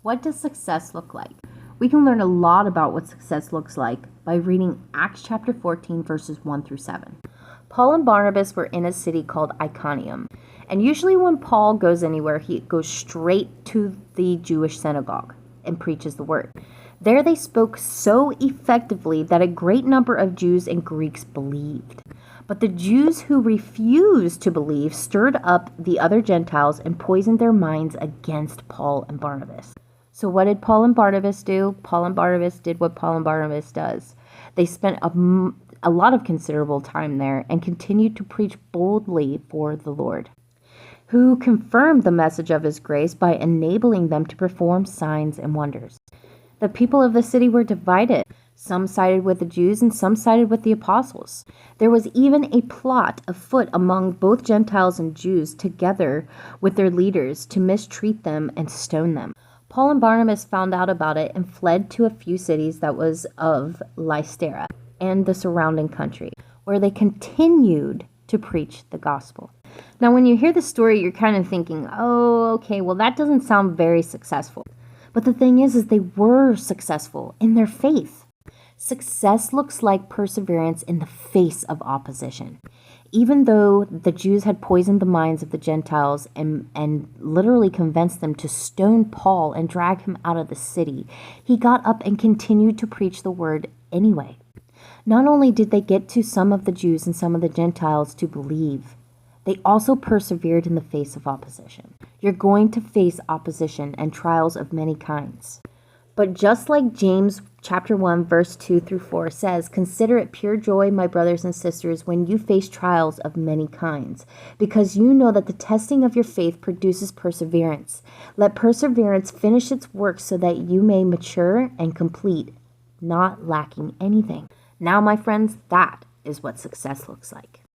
What does success look like? We can learn a lot about what success looks like by reading Acts chapter 14, verses 1 through 7. Paul and Barnabas were in a city called Iconium, and usually when Paul goes anywhere, he goes straight to the Jewish synagogue and preaches the word. There they spoke so effectively that a great number of Jews and Greeks believed. But the Jews who refused to believe stirred up the other Gentiles and poisoned their minds against Paul and Barnabas. So what did Paul and Barnabas do? Paul and Barnabas did what Paul and Barnabas does. They spent a lot of considerable time there and continued to preach boldly for the Lord, who confirmed the message of his grace by enabling them to perform signs and wonders. The people of the city were divided. Some sided with the Jews and some sided with the apostles. There was even a plot afoot among both Gentiles and Jews together with their leaders to mistreat them and stone them. Paul and Barnabas found out about it and fled to a few cities that was of Lystra and the surrounding country, where they continued to preach the gospel. Now, when you hear the story, you're kind of thinking, oh, okay, well, that doesn't sound very successful. But the thing is they were successful in their faith. Success looks like perseverance in the face of opposition. Even though the Jews had poisoned the minds of the Gentiles and literally convinced them to stone Paul and drag him out of the city, he got up and continued to preach the word anyway. Not only did they get to some of the Jews and some of the Gentiles to believe, they also persevered in the face of opposition. You're going to face opposition and trials of many kinds. But just like James chapter 1, verse 2 through 4 says, "Consider it pure joy, my brothers and sisters, when you face trials of many kinds, because you know that the testing of your faith produces perseverance. Let perseverance finish its work so that you may mature and complete, not lacking anything." Now, my friends, that is what success looks like.